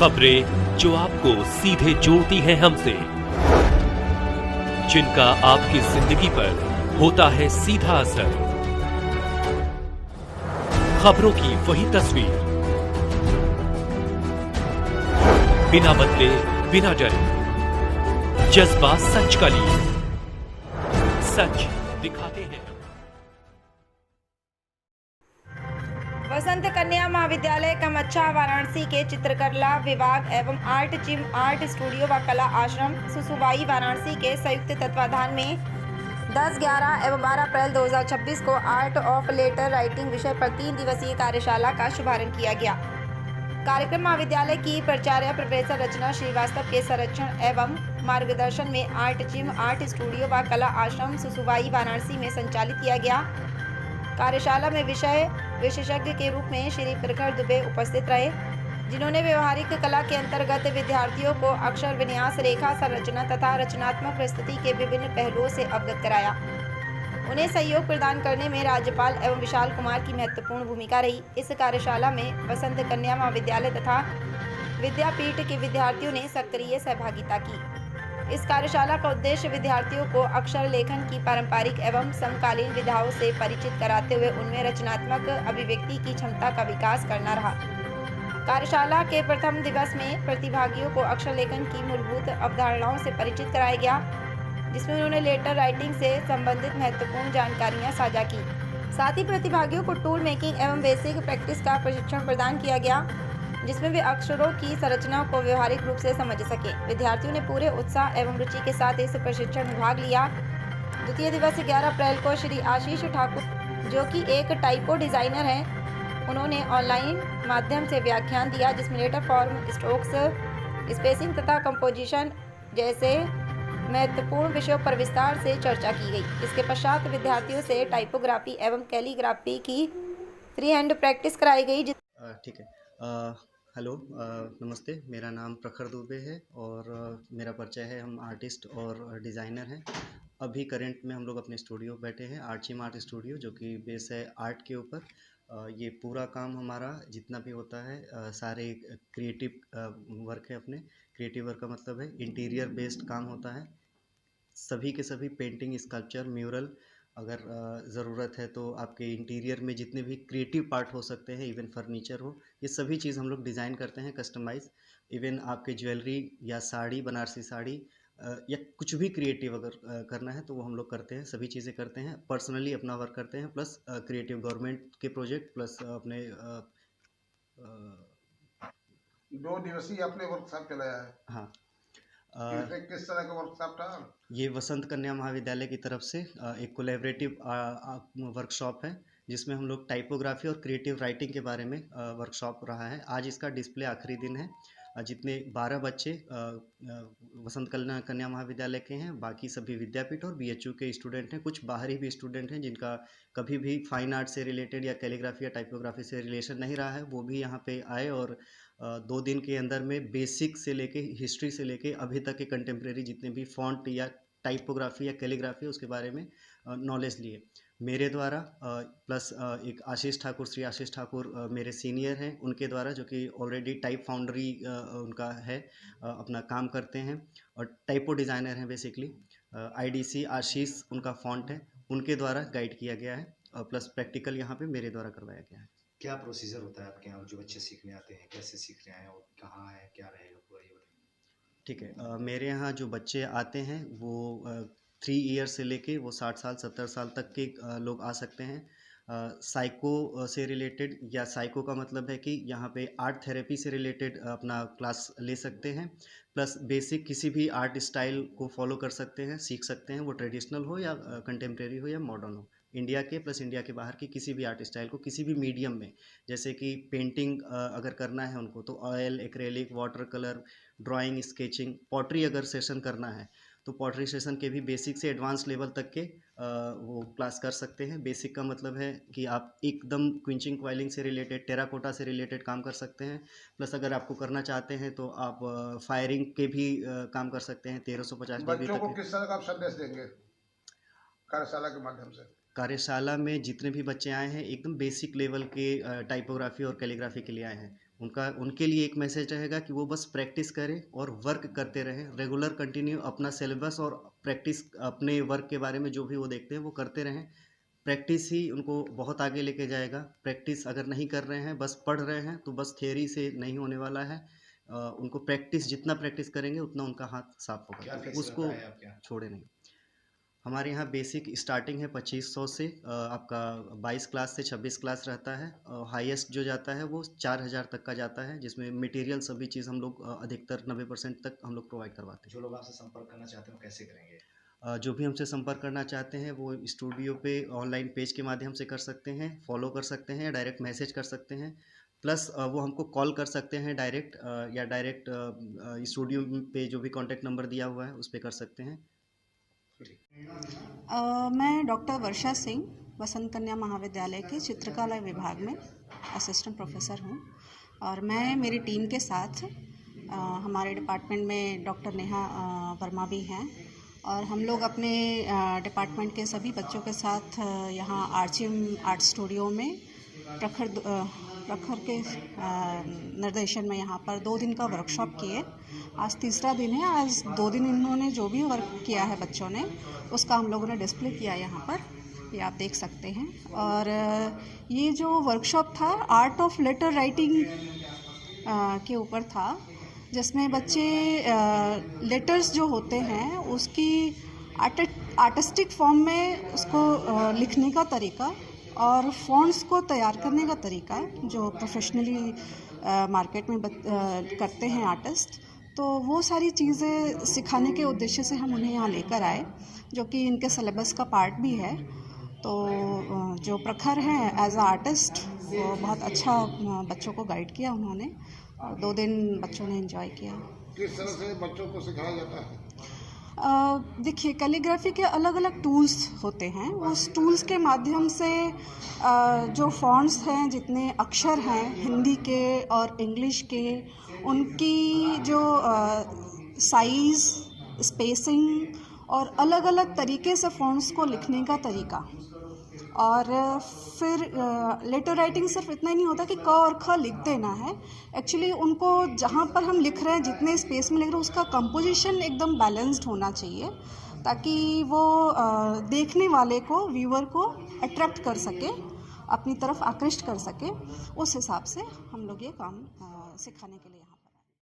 खबरें जो आपको सीधे जोड़ती हैं हमसे, जिनका आपकी जिंदगी पर होता है सीधा असर। खबरों की वही तस्वीर, बिना बदले बिना डरे, जज्बा सच का लिए, सच दिखाते हैं। वसंत कन्या महाविद्यालय कमच्छा वाराणसी के चित्रकला विभाग एवं आर्ट जिम आर्ट स्टूडियो व कला आश्रम सुसुबाई वाराणसी के संयुक्त तत्वाधान में 10, 11 एवं 12 अप्रैल 2026 को आर्ट ऑफ लेटर राइटिंग विषय पर 3 दिवसीय कार्यशाला का शुभारंभ किया गया। कार्यक्रम महाविद्यालय की प्राचार्य प्रोफेसर रचना श्रीवास्तव के संरक्षण एवं मार्गदर्शन में आर्ट जिम आर्ट स्टूडियो व कला आश्रम सुसुबाई वाराणसी में संचालित किया गया। कार्यशाला में विषय विशेषज्ञ के रूप में श्री प्रखर दुबे उपस्थित रहे, जिन्होंने व्यवहारिक कला के अंतर्गत विद्यार्थियों को अक्षर विन्यास, रेखा संरचना तथा रचनात्मक प्रस्तुति के विभिन्न पहलुओं से अवगत कराया। उन्हें सहयोग प्रदान करने में राज्यपाल एवं विशाल कुमार की महत्वपूर्ण भूमिका रही। इस कार्यशाला में वसंत कन्या महाविद्यालय तथा विद्यापीठ के विद्यार्थियों ने सक्रिय सहभागिता की। इस कार्यशाला का उद्देश्य विद्यार्थियों को अक्षर लेखन की पारंपरिक एवं समकालीन विधाओं से परिचित कराते हुए उनमें रचनात्मक अभिव्यक्ति की क्षमता का विकास करना रहा। कार्यशाला के प्रथम दिवस में प्रतिभागियों को अक्षर लेखन की मूलभूत अवधारणाओं से परिचित कराया गया, जिसमें उन्होंने लेटर राइटिंग से संबंधित महत्वपूर्ण जानकारियां साझा की। साथ ही प्रतिभागियों को टूल मेकिंग एवं बेसिक प्रैक्टिस का प्रशिक्षण प्रदान किया गया, जिसमें वे अक्षरों की संरचना को व्यवहारिक रूप से समझ सके। विद्यार्थियों ने पूरे उत्साह एवं रुचि के साथ इस प्रशिक्षण में भाग लिया। द्वितीय दिवस 11 अप्रैल को श्री आशीष ठाकुर, जो कि एक टाइपो डिजाइनर हैं, उन्होंने ऑनलाइन माध्यम से व्याख्यान दिया, जिसमें लेटर फॉर्म, स्ट्रोक्स, स्पेसिंग तथा कंपोजिशन जैसे महत्वपूर्ण विषयों पर विस्तार से चर्चा की गई। इसके पश्चात विद्यार्थियों से टाइपोग्राफी एवं कैलीग्राफी की फ्री हैंड प्रैक्टिस कराई गई। ठीक है। हेलो, नमस्ते। मेरा नाम प्रखर दुबे है और मेरा परिचय है। हम आर्टिस्ट और डिज़ाइनर हैं। अभी करंट में हम लोग अपने स्टूडियो बैठे हैं, आर्ट जिम आर्ट स्टूडियो, जो कि बेस है आर्ट के ऊपर। ये पूरा काम हमारा जितना भी होता है, सारे क्रिएटिव वर्क है। अपने क्रिएटिव वर्क का मतलब है इंटीरियर बेस्ड काम होता है। सभी के सभी पेंटिंग, स्कल्पचर, म्यूरल, अगर ज़रूरत है तो आपके इंटीरियर में जितने भी क्रिएटिव पार्ट हो सकते हैं, इवन फर्नीचर हो, ये सभी चीज़ हम लोग डिज़ाइन करते हैं, कस्टमाइज़। इवन आपके ज्वेलरी या साड़ी, बनारसी साड़ी, या कुछ भी क्रिएटिव अगर करना है तो वो हम लोग करते हैं। सभी चीज़ें करते हैं, पर्सनली अपना वर्क करते हैं, प्लस क्रिएटिव गवर्नमेंट के प्रोजेक्ट, प्लस अपने 2 दिवसीय आपने वर्कशॉप चलाया है। हाँ। किस तरह का वर्कशॉप था? ये वसंत कन्या महाविद्यालय की तरफ से एक कोलैबोरेटिव वर्कशॉप है, जिसमें हम लोग टाइपोग्राफी और क्रिएटिव राइटिंग के बारे में वर्कशॉप रहा है। आज इसका डिस्प्ले आखिरी दिन है। जितने 12 बच्चे वसंत कन्या महाविद्यालय के हैं, बाकी सभी विद्यापीठ और बीएचयू के स्टूडेंट हैं। कुछ बाहरी भी स्टूडेंट हैं जिनका कभी भी फाइन आर्ट से रिलेटेड या कैलीग्राफी या टाइपोग्राफी से रिलेशन नहीं रहा है, वो भी यहाँ पे आए और 2 दिन के अंदर में बेसिक से लेके हिस्ट्री से लेके अभी तक के कंटेम्प्रेरी जितने भी फॉन्ट या टाइपोग्राफी या कैलीग्राफी उसके बारे में नॉलेज लिए मेरे द्वारा, प्लस एक आशीष ठाकुर, श्री आशीष ठाकुर मेरे सीनियर हैं, उनके द्वारा, जो कि ऑलरेडी टाइप फाउंड्री उनका है, अपना काम करते हैं और टाइपो डिज़ाइनर हैं बेसिकली। आईडीसी आशीष उनका फॉन्ट है, उनके द्वारा गाइड किया गया है, प्लस प्रैक्टिकल यहाँ पे मेरे द्वारा करवाया गया है। क्या प्रोसीजर होता है आपके यहाँ? जो बच्चे सीखने आते हैं कैसे सीख रहे हैं और कहाँ है, क्या रहेगा पूरा, ये बताइए। ठीक है। मेरे यहाँ जो बच्चे आते हैं वो 3 ईयर से लेके वो 60 साल 70 साल तक के लोग आ सकते हैं। साइको से रिलेटेड, या साइको का मतलब है कि यहाँ पे आर्ट थेरेपी से रिलेटेड अपना क्लास ले सकते हैं, प्लस बेसिक किसी भी आर्ट स्टाइल को फॉलो कर सकते हैं, सीख सकते हैं, वो ट्रेडिशनल हो या कंटेम्प्रेरी हो या मॉडर्न हो। इंडिया के प्लस इंडिया के बाहर की किसी भी आर्ट स्टाइल को किसी भी मीडियम में, जैसे कि पेंटिंग अगर करना है उनको तो oil, acrylic, water colour, drawing, sketching, pottery अगर सेशन करना है तो पॉटरी सेशन के भी बेसिक से एडवांस लेवल तक के वो क्लास कर सकते हैं। बेसिक का मतलब है कि आप एकदम क्विंचिंग क्वाइलिंग से रिलेटेड, टेराकोटा से रिलेटेड काम कर सकते हैं, प्लस अगर आपको करना चाहते हैं तो आप फायरिंग के भी काम कर सकते हैं 1350 डिग्री बच्चों को तक। किस तरह का आप संदेश देंगे कार्यशाला के माध्यम से? कार्यशाला में जितने भी बच्चे आए हैं एकदम बेसिक लेवल के टाइपोग्राफी और कैलीग्राफी के लिए आए हैं। उनके लिए एक मैसेज रहेगा कि वो बस प्रैक्टिस करें और वर्क करते रहें, रेगुलर कंटिन्यू अपना सिलेबस और प्रैक्टिस अपने वर्क के बारे में जो भी वो देखते हैं वो करते रहें। प्रैक्टिस ही उनको बहुत आगे लेके जाएगा। प्रैक्टिस अगर नहीं कर रहे हैं, बस पढ़ रहे हैं, तो बस थियरी से नहीं होने वाला है। उनको प्रैक्टिस जितना प्रैक्टिस करेंगे उतना उनका हाथ साफ क्या होगा, फीस उसको रहता है आपके यहाँ? छोड़े नहीं। हमारे यहाँ बेसिक स्टार्टिंग है 2500 से, आपका 22 क्लास से 26 क्लास रहता है। हाईएस्ट जो जाता है वो 4000 तक का जाता है, जिसमें मटेरियल सभी चीज़ हम लोग अधिकतर 90% तक हम लोग प्रोवाइड करवाते हैं। जो लोग आपसे संपर्क करना चाहते हैं वो कैसे करेंगे? जो भी हमसे संपर्क करना चाहते हैं वो स्टूडियो पे ऑनलाइन पेज के माध्यम से कर सकते हैं, फॉलो कर सकते हैं, या डायरेक्ट मैसेज कर सकते हैं। प्लस वो हमको कॉल कर सकते हैं डायरेक्ट, या डायरेक्ट स्टूडियो पे जो भी कॉन्टैक्ट नंबर दिया हुआ है उस पर कर सकते हैं। मैं डॉक्टर वर्षा सिंह वसंत कन्या महाविद्यालय के चित्रकला विभाग में असिस्टेंट प्रोफेसर हूँ, और मैं मेरी टीम के साथ हमारे डिपार्टमेंट में डॉक्टर नेहा वर्मा भी हैं, और हम लोग अपने डिपार्टमेंट के सभी बच्चों के साथ यहाँ आर्चिम आर्ट स्टूडियो में प्रखर के निर्देशन में यहाँ पर 2 दिन का वर्कशॉप किए। आज तीसरा दिन है। आज 2 दिन इन्होंने जो भी वर्क किया है बच्चों ने, उसका हम लोगों ने डिस्प्ले किया यहाँ पर, ये आप देख सकते हैं। और ये जो वर्कशॉप था आर्ट ऑफ लेटर राइटिंग के ऊपर था, जिसमें बच्चे लेटर्स जो होते हैं उसकी आर्टिस्टिक फॉर्म में उसको लिखने का तरीका और फ़ॉन्ट्स को तैयार करने का तरीका, जो प्रोफेशनली मार्केट में करते हैं आर्टिस्ट, तो वो सारी चीज़ें सिखाने के उद्देश्य से हम उन्हें यहाँ लेकर आए, जो कि इनके सिलेबस का पार्ट भी है। तो जो प्रखर हैं एज अ आर्टिस्ट, वो बहुत अच्छा बच्चों को गाइड किया उन्होंने, और 2 दिन बच्चों ने एंजॉय किया। किस तरह से बच्चों को सिखाया जाता है? देखिए, कैलीग्राफी के अलग अलग टूल्स होते हैं। उस टूल्स के माध्यम से जो फॉन्ट्स हैं, जितने अक्षर हैं हिंदी के और इंग्लिश के, उनकी जो साइज़, स्पेसिंग और अलग अलग तरीके से फॉन्ट्स को लिखने का तरीका। और फिर लेटर राइटिंग सिर्फ इतना ही नहीं होता कि क और ख लिख देना है। एक्चुअली उनको जहाँ पर हम लिख रहे हैं, जितने स्पेस में लिख रहे हैं, उसका कंपोजिशन एकदम बैलेंस्ड होना चाहिए, ताकि वो देखने वाले को, व्यूअर को अट्रैक्ट कर सके, अपनी तरफ आकृष्ट कर सके। उस हिसाब से हम लोग ये काम सिखाने के लिए